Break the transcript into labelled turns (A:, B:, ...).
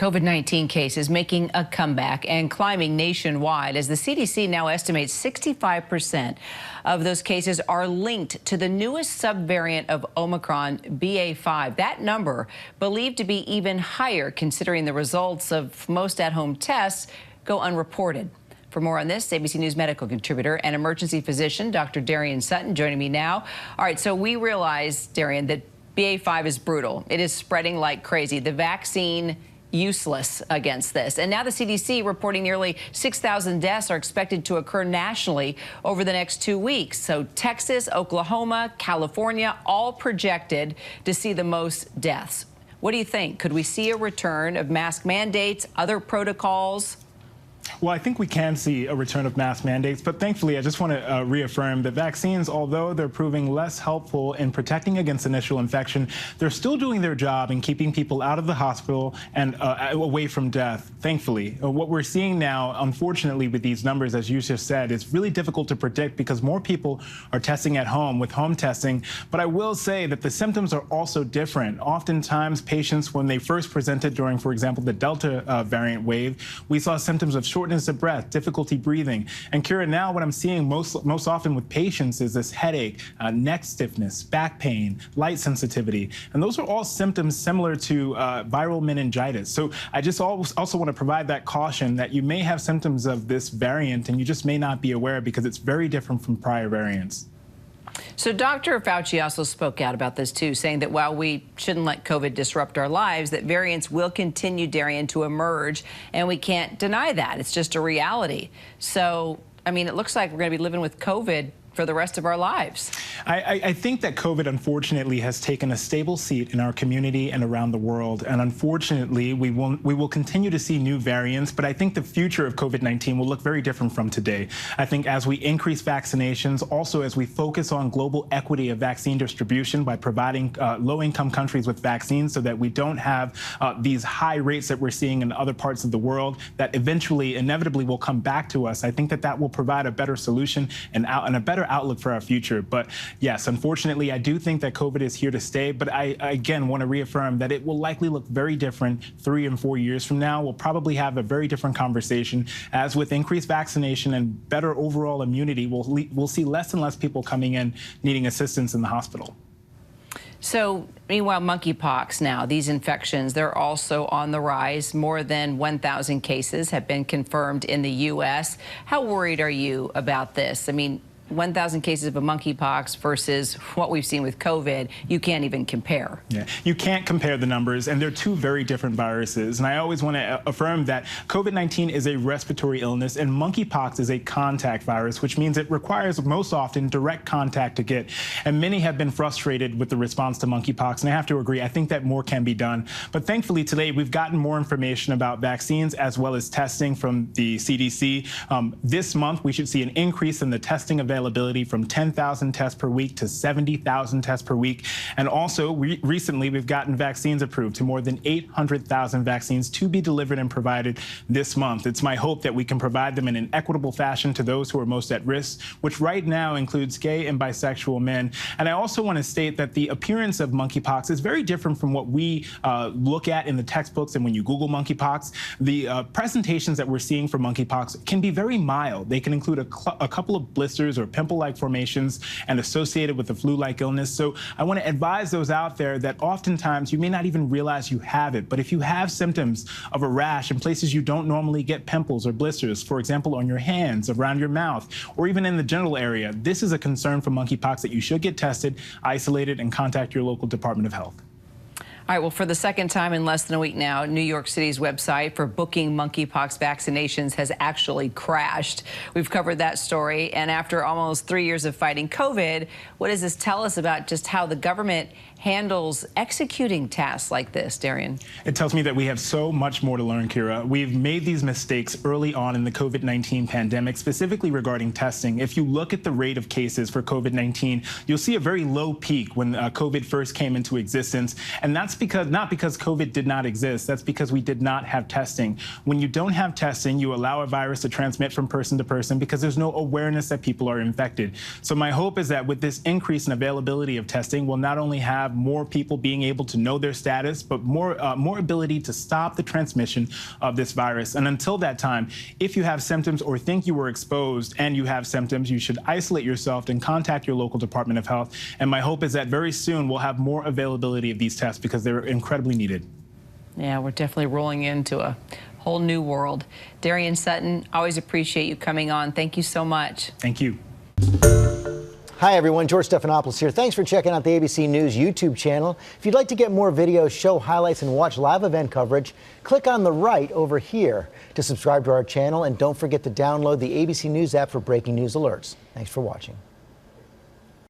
A: COVID-19 cases making a comeback and climbing nationwide as the CDC now estimates 65% of those cases are linked to the newest subvariant of Omicron BA.5. That number believed to be even higher considering the results of most at-home tests go unreported. For more on this, ABC News medical contributor and emergency physician Dr. Darien Sutton joining me now. All right, so we realize, Darien, that BA.5 is brutal. It is spreading like crazy. The vaccine useless against this. And now the CDC reporting nearly 6,000 deaths are expected to occur nationally over the next 2 weeks. So Texas, Oklahoma, California, all projected to see the most deaths. What do you think? Could we see a return of mask mandates, other protocols?
B: Well, I think we can see a return of mask mandates, but thankfully, I just want to reaffirm that vaccines, although they're proving less helpful in protecting against initial infection, they're still doing their job in keeping people out of the hospital and away from death, thankfully. What we're seeing now, unfortunately, with these numbers, as you just said, is really difficult to predict because more people are testing at home with home testing. But I will say that the symptoms are also different. Oftentimes, patients, when they first presented during, for example, the Delta variant wave, we saw symptoms of shortness of breath, difficulty breathing. And Kira, now what I'm seeing most often with patients is this headache, neck stiffness, back pain, light sensitivity. And those are all symptoms similar to viral meningitis. So I just also want to provide that caution that you may have symptoms of this variant and you just may not be aware because it's very different from prior variants.
A: So Dr. Fauci also spoke out about this, too, saying that while we shouldn't let COVID disrupt our lives, that variants will continue, Darien, to emerge, and we can't deny that. It's just a reality. So, I mean, it looks like we're going to be living with COVID for the rest of our lives.
B: I think that COVID, unfortunately, has taken a stable seat in our community and around the world. And unfortunately, we will continue to see new variants. But I think the future of COVID-19 will look very different from today. I think as we increase vaccinations, also as we focus on global equity of vaccine distribution by providing low-income countries with vaccines so that we don't have these high rates that we're seeing in other parts of the world that eventually, inevitably, will come back to us. I think that that will provide a better solution and a better outlook for our future. But yes, unfortunately, I do think that COVID is here to stay. But I, again, want to reaffirm that it will likely look very different 3 and 4 years from now. We'll probably have a very different conversation. As with increased vaccination and better overall immunity, we'll see less and less people coming in needing assistance in the hospital.
A: So, meanwhile, monkeypox now, these infections, they're also on the rise. More than 1,000 cases have been confirmed in the U.S. How worried are you about this? I mean, 1,000 cases of a monkeypox versus what we've seen with COVID, you can't even compare.
B: Yeah, you can't compare the numbers, and they're two very different viruses. And I always want to affirm that COVID-19 is a respiratory illness, and monkeypox is a contact virus, which means it requires most often direct contact to get. And many have been frustrated with the response to monkeypox, and I have to agree, I think that more can be done. But thankfully today, we've gotten more information about vaccines as well as testing from the CDC. This month, we should see an increase in the testing availability from 10,000 tests per week to 70,000 tests per week. And also, recently, we've gotten vaccines approved to more than 800,000 vaccines to be delivered and provided this month. It's my hope that we can provide them in an equitable fashion to those who are most at risk, which right now includes gay and bisexual men. And I also want to state that the appearance of monkeypox is very different from what we look at in the textbooks and when you Google monkeypox. The presentations that we're seeing for monkeypox can be very mild. They can include a couple of blisters or pimple-like formations and associated with a flu-like illness. So I want to advise those out there that oftentimes you may not even realize you have it. But if you have symptoms of a rash in places you don't normally get pimples or blisters, for example, on your hands, around your mouth, or even in the genital area, this is a concern for monkeypox that you should get tested, isolated, and contact your local Department of Health.
A: All right, well, for the second time in less than a week now, New York City's website for booking monkeypox vaccinations has actually crashed. We've covered that story. And after almost 3 years of fighting COVID, what does this tell us about just how the government handles executing tasks like this, Darien?
B: It tells me that we have so much more to learn, Kira. We've made these mistakes early on in the COVID-19 pandemic, specifically regarding testing. If you look at the rate of cases for COVID-19, you'll see a very low peak when COVID first came into existence. And that's not because COVID did not exist. That's because we did not have testing. When you don't have testing, you allow a virus to transmit from person to person because there's no awareness that people are infected. So my hope is that with this increase in availability of testing, we'll not only have have more people being able to know their status, but more ability to stop the transmission of this virus. And until that time, if you have symptoms or think you were exposed and you have symptoms, you should isolate yourself and contact your local Department of Health. And my hope is that very soon we'll have more availability of these tests because they're incredibly needed.
A: Yeah, we're definitely rolling into a whole new world. Darien Sutton, always appreciate you coming on. Thank you so much.
B: Thank you.
C: Hi, everyone. George Stephanopoulos here. Thanks for checking out the ABC News YouTube channel. If you'd like to get more videos, show highlights, and watch live event coverage, click on the right over here to subscribe to our channel. And don't forget to download the ABC News app for breaking news alerts. Thanks for watching.